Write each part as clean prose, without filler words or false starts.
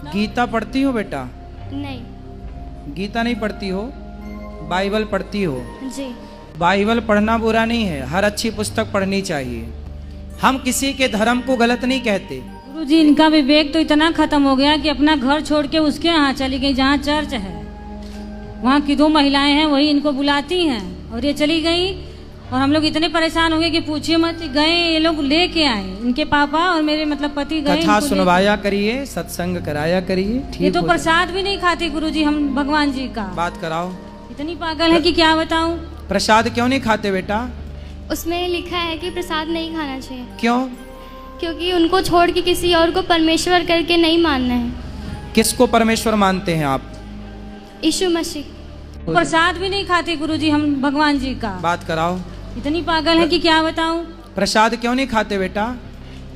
गीता पढ़ती हो बेटा? नहीं। गीता नहीं पढ़ती हो, बाइबल पढ़ती हो? जी। बाइबल पढ़ना बुरा नहीं है, हर अच्छी पुस्तक पढ़नी चाहिए। हम किसी के धर्म को गलत नहीं कहते। गुरुजी, इनका विवेक तो इतना खत्म हो गया कि अपना घर छोड़ के उसके यहाँ चली गई जहाँ चर्च है। वहाँ की 2 महिलाएं हैं, वही इनको बुलाती हैं और ये चली गई। और हम लोग इतने परेशान हो गए कि पूछिए मत। गए ये लोग लेके आए, इनके पापा और मेरे मतलब पति गए। कथा सुनवाया करिए, सत्संग कराया करिए। ठीक, ये तो प्रसाद भी नहीं खाते गुरुजी हम भगवान जी का। बात कराओ। इतनी पागल है कि क्या बताऊं। प्रसाद क्यों नहीं खाते बेटा? उसमें लिखा है कि प्रसाद नहीं खाना चाहिए। क्यों? क्योंकि उनको छोड़ के किसी और को परमेश्वर करके नहीं मानना है। किसको परमेश्वर मानते हैं आप? यीशु मसीह। प्रसाद भी नहीं खाते गुरुजी हम भगवान जी का। बात कराओ। इतनी पागल है कि क्या बताऊं। प्रसाद क्यों नहीं खाते बेटा?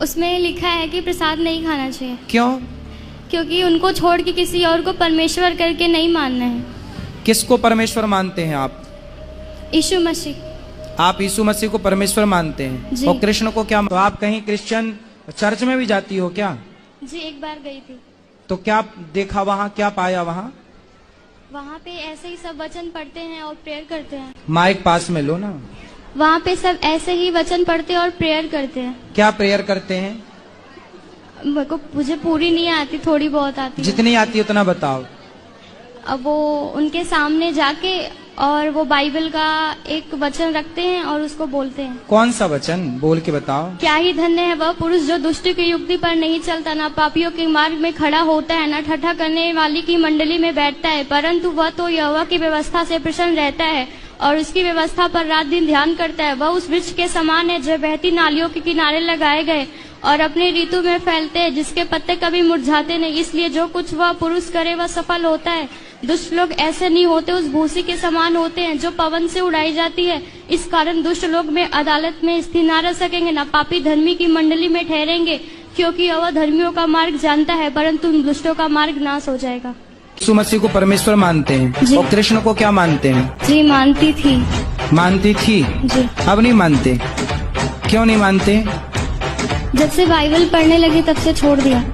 उसमें लिखा है कि प्रसाद नहीं खाना चाहिए। क्यों? क्योंकि उनको छोड़ के किसी और को परमेश्वर करके नहीं मानना है। किसको परमेश्वर मानते हैं आप? यीशु मसीह। आप यीशु मसीह को परमेश्वर मानते हैं जी। और कृष्ण को क्या? तो आप कहीं क्रिश्चियन चर्च में भी जाती हो क्या? जी, एक बार गई थी। तो क्या देखा वहाँ, क्या पाया वहाँ? वहाँ पे ऐसे ही सब वचन पढ़ते हैं और प्रेयर करते हैं। माइक पास में लो ना। वहाँ पे सब ऐसे ही वचन पढ़ते और प्रेयर करते हैं। क्या प्रेयर करते हैं? मुझे पूरी नहीं आती, थोड़ी बहुत आती है। जितनी आती उतना बताओ। अब वो उनके सामने जाके और वो बाइबल का एक वचन रखते हैं और उसको बोलते हैं। कौन सा वचन बोल के बताओ। क्या ही धन्य है वह पुरुष जो दुष्ट की युक्ति पर नहीं चलता, ना पापियों के मार्ग में खड़ा होता है, ना ठट्ठा करने वाली की मंडली में बैठता है, परंतु वह तो यहोवा की व्यवस्था से प्रसन्न रहता है और उसकी व्यवस्था पर रात दिन ध्यान करता है। वह उस वृक्ष के समान है जो बहती नालियों के किनारे लगाए गए और अपने ऋतु में फैलते हैं, जिसके पत्ते कभी मुरझाते नहीं। इसलिए जो कुछ वह पुरुष करे वह सफल होता है। दुष्ट लोग ऐसे नहीं होते, उस भूसी के समान होते हैं जो पवन से उड़ाई जाती है। इस कारण दुष्ट लोग में अदालत में स्थिर न रह सकेंगे, न पापी धर्मी की मंडली में ठहरेंगे, क्योंकि वह धर्मियों का मार्ग जानता है, परंतु उन दुष्टों का मार्ग नाश हो जाएगा। यीशु मसीह को परमेश्वर मानते हैं और कृष्ण को क्या मानते हैं? जी, मानती थी। मानती थी जी। अब नहीं मानते? क्यों नहीं मानते? जब से बाइबल पढ़ने लगी तब से छोड़ दिया।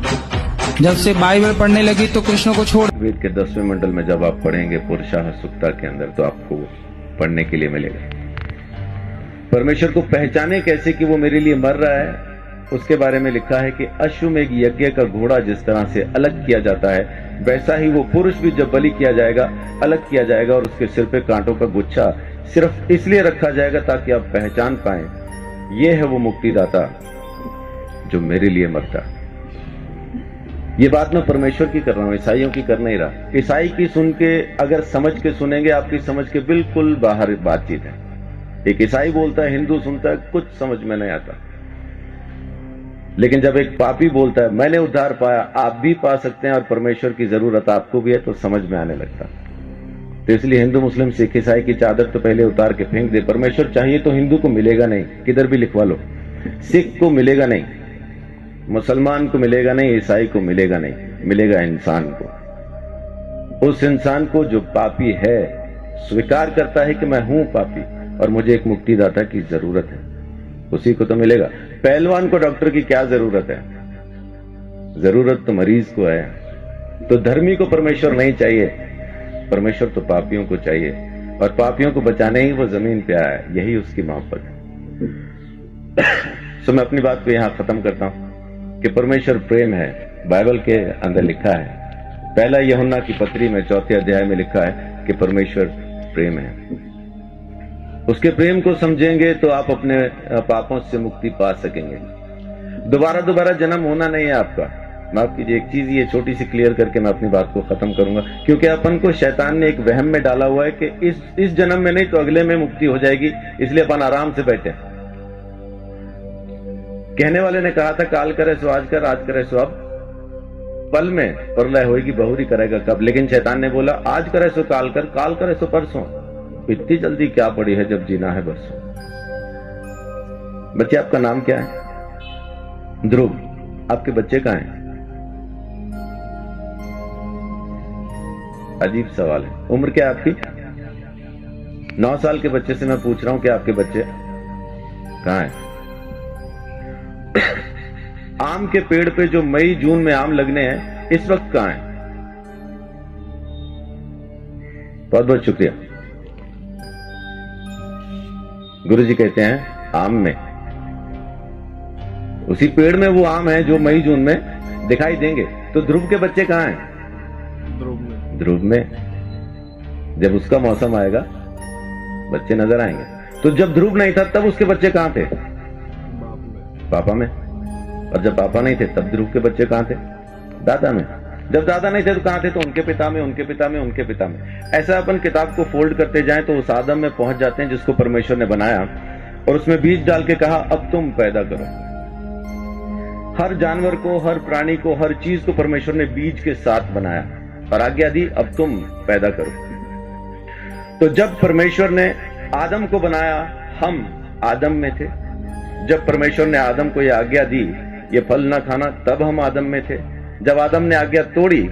जब से बाइबल पढ़ने लगी तो कृष्ण को छोड़। वेद के 10वें मंडल में जब आप पढ़ेंगे पुरुषाह सुक्ता के अंदर, तो आपको पढ़ने के लिए मिलेगा। परमेश्वर को पहचाने कैसे कि वो मेरे लिए मर रहा है, उसके बारे में लिखा है कि अश्वमेघ यज्ञ का घोड़ा जिस तरह से अलग किया जाता है, वैसा ही वो पुरुष भी जब बलि किया जाएगा अलग किया जाएगा, और उसके सिर पे कांटों का गुच्छा सिर्फ इसलिए रखा जाएगा ताकि आप पहचान पाएं ये है वो मुक्तिदाता जो मेरे लिए मरता। ये बात मैं परमेश्वर की कर रहा हूं, ईसाइयों की कर नहीं रहा। ईसाई की सुन के अगर समझ के सुनेंगे, आपकी समझ के बिल्कुल बाहर बातचीत है। एक ईसाई बोलता है, हिंदू सुनता है, कुछ समझ में नहीं आता। लेकिन जब एक पापी बोलता है मैंने उद्धार पाया, आप भी पा सकते हैं और परमेश्वर की जरूरत आपको भी है, तो समझ में आने लगता। तो इसलिए हिंदू मुस्लिम सिख ईसाई की चादर तो पहले उतार के फेंक दे। परमेश्वर चाहिए तो हिंदू को मिलेगा नहीं, किधर भी लिखवा लो। सिख को मिलेगा नहीं, मुसलमान को मिलेगा नहीं, ईसाई को मिलेगा नहीं, मिलेगा इंसान को। उस इंसान को जो पापी है, स्वीकार करता है कि मैं हूं पापी और मुझे एक मुक्तिदाता की जरूरत है, उसी को तो मिलेगा। पहलवान को डॉक्टर की क्या जरूरत है? जरूरत तो मरीज को है। तो धर्मी को परमेश्वर नहीं चाहिए, परमेश्वर तो पापियों को चाहिए, और पापियों को बचाने ही वो जमीन पे आया है, यही उसकी मोहब्बत है। तो मैं अपनी बात को यहां खत्म करता हूं कि परमेश्वर प्रेम है। बाइबल के अंदर लिखा है, पहला यूहन्ना की पत्री में 4 अध्याय में लिखा है कि परमेश्वर प्रेम है। उसके प्रेम को समझेंगे तो आप अपने पापों से मुक्ति पा सकेंगे। दोबारा जन्म होना नहीं है आपका। माफ कीजिए, एक चीज ये छोटी सी क्लियर करके मैं अपनी बात को खत्म करूंगा, क्योंकि अपन को शैतान ने एक वहम में डाला हुआ है कि इस जन्म में नहीं तो अगले में मुक्ति हो जाएगी, इसलिए अपन आराम से बैठे। कहने वाले ने कहा था काल करे सो आज कर, आज करे सो अब, पल में प्रलय होगी, बहुरी करेगा कब। लेकिन शैतान ने बोला आज करे सो काल कर, काल करे सो परसों। इतनी जल्दी क्या पड़ी है जब जीना है बरसों। बच्चे, आपका नाम क्या है? ध्रुव। आपके बच्चे कहां हैं? अजीब सवाल है। उम्र क्या है आपकी? 9 साल के बच्चे से मैं पूछ रहा हूं कि आपके बच्चे कहां हैं? आम के पेड़ पे जो मई जून में आम लगने हैं, इस वक्त कहां है? बहुत बहुत शुक्रिया। गुरुजी कहते हैं आम में, उसी पेड़ में वो आम है जो मई जून में दिखाई देंगे। तो ध्रुव के बच्चे कहां हैं? ध्रुव में। जब उसका मौसम आएगा बच्चे नजर आएंगे। तो जब ध्रुव नहीं था तब उसके बच्चे कहां थे? पापा में। और जब पापा नहीं थे तब ध्रुव के बच्चे कहां थे? दादा में। जब दादा नहीं थे तो कहां थे? तो उनके पिता में, उनके पिता में, उनके पिता में। ऐसा अपन किताब को फोल्ड करते जाएं तो उस आदम में पहुंच जाते हैं जिसको परमेश्वर ने बनाया और उसमें बीज डाल के कहा अब तुम पैदा करो। हर जानवर को, हर प्राणी को, हर चीज को परमेश्वर ने बीज के साथ बनाया और आज्ञा दी अब तुम पैदा करो। तो जब परमेश्वर ने आदम को बनाया हम आदम में थे। जब परमेश्वर ने आदम को यह आज्ञा दी ये फल न खाना तब हम आदम में थे। जब आदम ने आज्ञा तोड़ी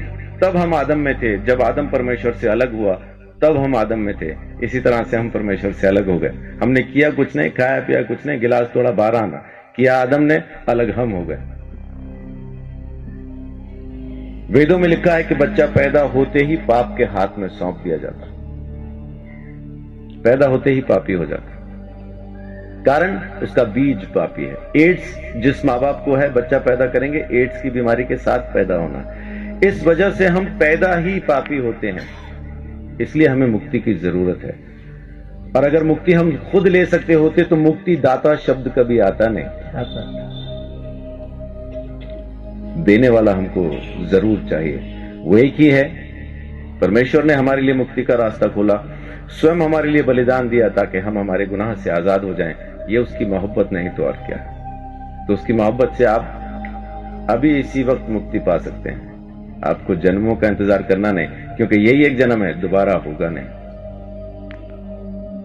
तब हम आदम में थे। जब आदम परमेश्वर से अलग हुआ तब हम आदम में थे। इसी तरह से हम परमेश्वर से अलग हो गए। हमने किया कुछ नहीं, खाया पिया कुछ नहीं, गिलास तोड़ा 12 आना किया आदम ने, अलग हम हो गए। वेदों में लिखा है कि बच्चा पैदा होते ही पाप के हाथ में सौंप दिया जाता। पैदा होते ही पापी हो जाता, कारण उसका बीज पापी है। एड्स जिस माँ बाप को है बच्चा पैदा करेंगे एड्स की बीमारी के साथ पैदा होना। इस वजह से हम पैदा ही पापी होते हैं। इसलिए हमें मुक्ति की जरूरत है। और अगर मुक्ति हम खुद ले सकते होते तो मुक्ति दाता शब्द कभी आता नहीं। देने वाला हमको जरूर चाहिए, वो एक ही है। परमेश्वर ने हमारे लिए मुक्ति का रास्ता खोला, स्वयं हमारे लिए बलिदान दिया ताकि हम हमारे गुनाह से आजाद हो जाएं। ये उसकी मोहब्बत नहीं तो और क्या है। तो उसकी मोहब्बत से आप अभी इसी वक्त मुक्ति पा सकते हैं। आपको जन्मों का इंतजार करना नहीं, क्योंकि यही एक जन्म है, दोबारा होगा नहीं।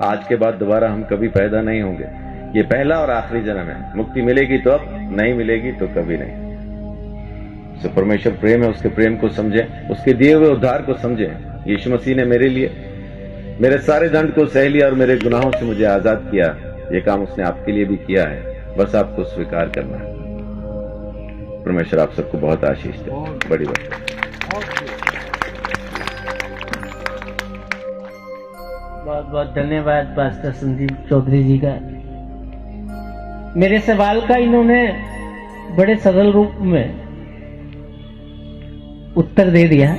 आज के बाद दोबारा हम कभी पैदा नहीं होंगे। ये पहला और आखिरी जन्म है। मुक्ति मिलेगी तो अब, नहीं मिलेगी तो कभी नहीं। तो परमेश्वर प्रेम है, उसके प्रेम को समझें, उसके दिए हुए उद्धार को समझें। यीशु मसीह ने मेरे लिए मेरे सारे दंड को सह लिया और मेरे गुनाहों से मुझे आजाद किया। ये काम उसने आपके लिए भी किया है, बस आपको स्वीकार करना है। परमेश्वर आप सबको बहुत आशीष दे। बड़ी बात। बहुत बहुत धन्यवाद पास्टर संदीप चौधरी जी का। मेरे सवाल का इन्होंने बड़े सरल रूप में उत्तर दे दिया।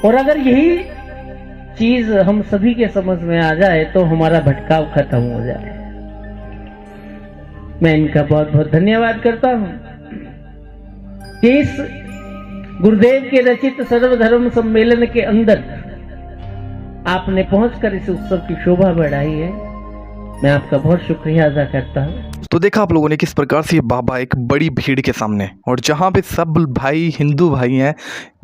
और अगर यही चीज हम सभी के समझ में आ जाए तो हमारा भटकाव खत्म हो जाए। मैं इनका बहुत बहुत धन्यवाद करता हूं कि इस गुरुदेव के रचित सर्वधर्म सम्मेलन के अंदर आपने पहुंचकर इस उत्सव की शोभा बढ़ाई है। मैं आपका बहुत शुक्रिया अदा करता हूं। तो देखा आप लोगों ने किस प्रकार से ये बाबा एक बड़ी भीड़ के सामने, और जहाँ पे सब भाई हिंदू भाई हैं,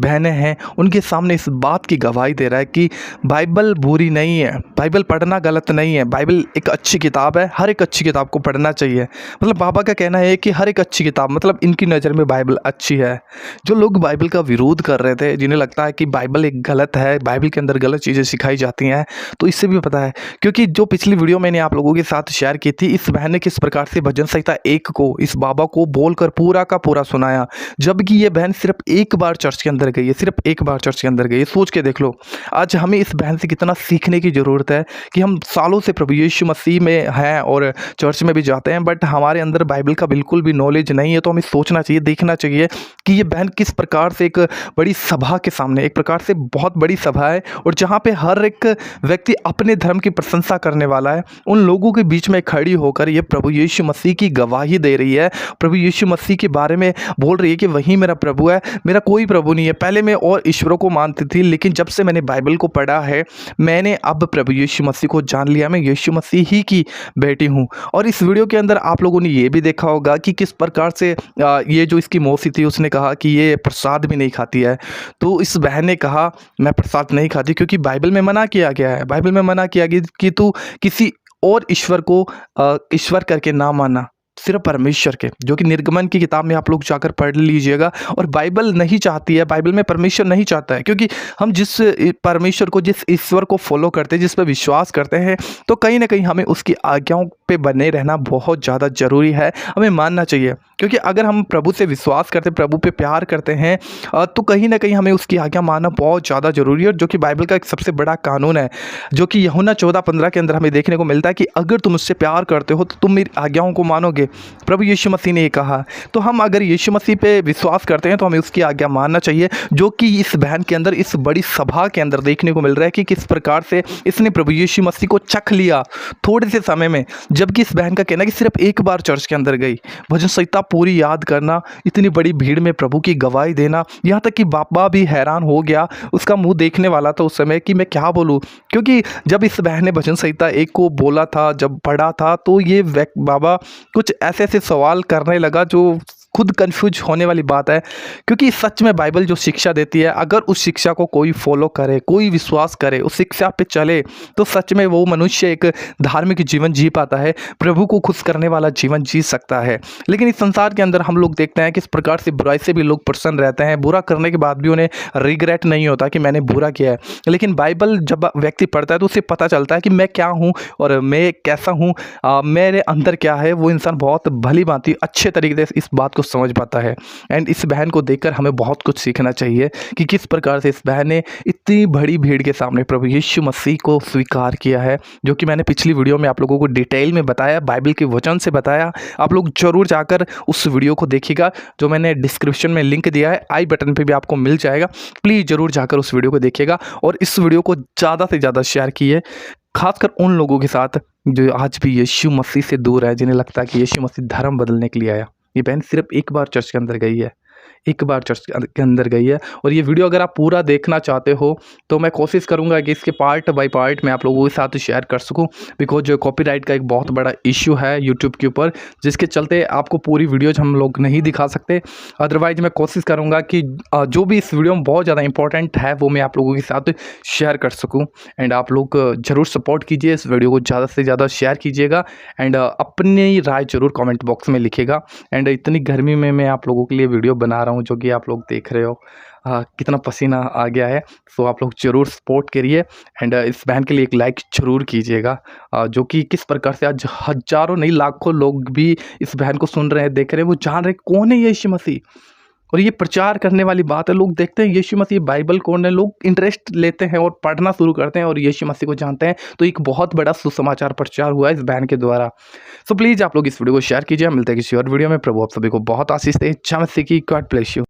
बहनें हैं, उनके सामने इस बात की गवाही दे रहा है कि बाइबल बुरी नहीं है, बाइबल पढ़ना गलत नहीं है, बाइबल एक अच्छी किताब है, हर एक अच्छी किताब को पढ़ना चाहिए। मतलब बाबा का कहना है कि हर एक अच्छी किताब, मतलब इनकी नज़र में बाइबल अच्छी है। जो लोग बाइबल का विरोध कर रहे थे, जिन्हें लगता है कि बाइबल एक गलत है, बाइबल के अंदर गलत चीज़ें सिखाई जाती हैं, तो इससे भी पता है, क्योंकि जो पिछली वीडियो मैंने आप लोगों के साथ शेयर की थी, इस बहन ने किस प्रकार से भजन संहिता 1 को इस बाबा को बोलकर पूरा का पूरा सुनाया, जबकि ये बहन सिर्फ एक बार चर्च के अंदर गई है, सिर्फ एक बार चर्च के अंदर गई है। सोच के देख लो, आज हमें इस बहन से कितना सीखने की ज़रूरत है कि हम सालों से प्रभु यीशु मसीह में हैं और चर्च में भी जाते हैं, बट हमारे अंदर बाइबल का बिल्कुल भी नॉलेज नहीं है। तो हमें सोचना चाहिए, देखना चाहिए कि ये बहन किस प्रकार से एक बड़ी सभा के सामने, एक प्रकार से बहुत बड़ी सभा है और जहाँ पे हर एक व्यक्ति अपने धर्म की प्रशंसा करने वाला है, उन लोगों के बीच में खड़ी होकर ये प्रभु यीशु मसीह की गवाही दे रही है, प्रभु यीशु मसीह के बारे में बोल रही है कि वही मेरा प्रभु है, मेरा कोई प्रभु नहीं है। पहले मैं और ईश्वरों को मानती थी, लेकिन जब से मैंने बाइबल को पढ़ा है, मैंने अब प्रभु यीशु मसीह को जान लिया, मैं यीशु मसीह ही की बेटी हूँ। और इस वीडियो के अंदर आप लोगों ने ये भी देखा होगा कि किस प्रकार से ये जो इसकी मौसी थी, उसने कहा कि ये प्रसाद भी नहीं खाती है। तो इस बहन ने कहा मैं प्रसाद नहीं खाती, क्योंकि बाइबल में मना किया गया है, बाइबल में मना किया गया कि तू किसी और ईश्वर को ईश्वर करके ना मानना, सिर्फ परमेश्वर के, जो कि निर्गमन की किताब में आप लोग जाकर पढ़ लीजिएगा। और बाइबल नहीं चाहती है, बाइबल में परमेश्वर नहीं चाहता है, क्योंकि हम जिस परमेश्वर को, जिस ईश्वर को फॉलो करते हैं, जिस पर विश्वास करते हैं, तो कहीं ना कहीं हमें उसकी आज्ञाओं पे बने रहना बहुत ज़्यादा ज़रूरी है, हमें मानना चाहिए। क्योंकि अगर हम प्रभु से विश्वास करते, प्रभु पे प्यार करते हैं तो कहीं ना कहीं हमें उसकी आज्ञा मानना बहुत ज़्यादा ज़रूरी है, जो कि बाइबल का एक सबसे बड़ा कानून है, जो कि यूहन्ना 14:15 के अंदर हमें देखने को मिलता है कि अगर तुम मुझसे प्यार करते हो तो तुम मेरी आज्ञाओं को मानोगे। प्रभु यीशु मसीह ने ये कहा। तो हम अगर यीशु मसीह पे विश्वास करते हैं तो हमें उसकी आज्ञा मानना चाहिए, जो कि इस बहन के अंदर, इस बड़ी सभा के अंदर देखने को मिल रहा है कि किस प्रकार से इसने प्रभु यीशु मसीह को चख लिया थोड़े से समय में। जबकि इस बहन का कहना है कि सिर्फ एक बार चर्च के अंदर गई, भजन संहिता पूरी याद करना, इतनी बड़ी भीड़ में प्रभु की गवाही देना, यहाँ तक कि बाबा भी हैरान हो गया, उसका मुंह देखने वाला था उस समय कि मैं क्या बोलूँ। क्योंकि जब इस बहन ने भजन संहिता 1 को बोला था, जब पढ़ा था, तो ये बाबा कुछ ऐसे ऐसे सवाल करने लगा जो खुद कंफ्यूज होने वाली बात है। क्योंकि सच में बाइबल जो शिक्षा देती है, अगर उस शिक्षा को कोई फॉलो करे, कोई विश्वास करे, उस शिक्षा पे चले, तो सच में वो मनुष्य एक धार्मिक जीवन जी पाता है, प्रभु को खुश करने वाला जीवन जी सकता है। लेकिन इस संसार के अंदर हम लोग देखते हैं कि इस प्रकार से बुराई से भी लोग प्रसन्न रहते हैं, बुरा करने के बाद भी उन्हें रिग्रेट नहीं होता कि मैंने बुरा किया है। लेकिन बाइबल जब व्यक्ति पढ़ता है तो उसे पता चलता है कि मैं क्या हूँ और मैं कैसा हूँ, मेरे अंदर क्या है। वो इंसान बहुत भली भांति अच्छे तरीके से इस बात को समझ पाता है। एंड इस बहन को देखकर हमें बहुत कुछ सीखना चाहिए कि किस प्रकार से इस बहन ने इतनी बड़ी भीड़ के सामने प्रभु यीशु मसीह को स्वीकार किया है, जो कि मैंने पिछली वीडियो में आप लोगों को डिटेल में बताया, बाइबल के वचन से बताया। आप लोग जरूर जाकर उस वीडियो को देखिएगा, जो मैंने डिस्क्रिप्शन में लिंक दिया है, आई बटन पे भी आपको मिल जाएगा। प्लीज़ जरूर जाकर उस वीडियो को देखिएगा और इस वीडियो को ज़्यादा से ज़्यादा शेयर कीजिए, खासकर उन लोगों के साथ जो आज भी यीशु मसीह से दूर है, जिन्हें लगता है कि यीशु मसीह धर्म बदलने के लिए आया। ये बहन सिर्फ एक बार चर्च के अंदर गई है, एक बार चर्च के अंदर गई है। और ये वीडियो अगर आप पूरा देखना चाहते हो तो मैं कोशिश करूंगा कि इसके पार्ट बाय पार्ट मैं आप लोगों के साथ शेयर कर सकूं, बिकॉज जो कॉपीराइट का एक बहुत बड़ा इश्यू है यूट्यूब के ऊपर, जिसके चलते आपको पूरी वीडियोज हम लोग नहीं दिखा सकते। अदरवाइज मैं कोशिश करूँगा कि जो भी इस वीडियो में बहुत ज़्यादा इंपॉर्टेंट है वो मैं आप लोगों के साथ शेयर कर सकूँ। एंड आप लोग ज़रूर सपोर्ट कीजिए, इस वीडियो को ज़्यादा से ज़्यादा शेयर कीजिएगा एंड अपनी राय ज़रूर कॉमेंट बॉक्स में लिखिएगा। एंड इतनी गर्मी में मैं आप लोगों के लिए वीडियो बना रहा हूँ, जो कि आप लोग देख रहे हो कितना पसीना आ गया है। सो आप लोग ज़रूर सपोर्ट करिए एंड इस बहन के लिए एक लाइक ज़रूर कीजिएगा, जो कि किस प्रकार से आज हज़ारों नहीं लाखों लोग भी इस बहन को सुन रहे हैं, देख रहे हैं, वो जान रहे कौन है यीशु मसीह। और ये प्रचार करने वाली बात है, लोग देखते हैं यीशु मसीह बाइबल कौन है, लोग इंटरेस्ट लेते हैं और पढ़ना शुरू करते हैं और यीशु मसीह को जानते हैं। तो एक बहुत बड़ा सुसमाचार प्रचार हुआ है इस बहन के द्वारा। सो प्लीज़ आप लोग इस वीडियो को शेयर कीजिए। मिलते हैं किसी और वीडियो में। प्रभु आप सभी को बहुत आशीष दे। जय मसीह की। God bless you.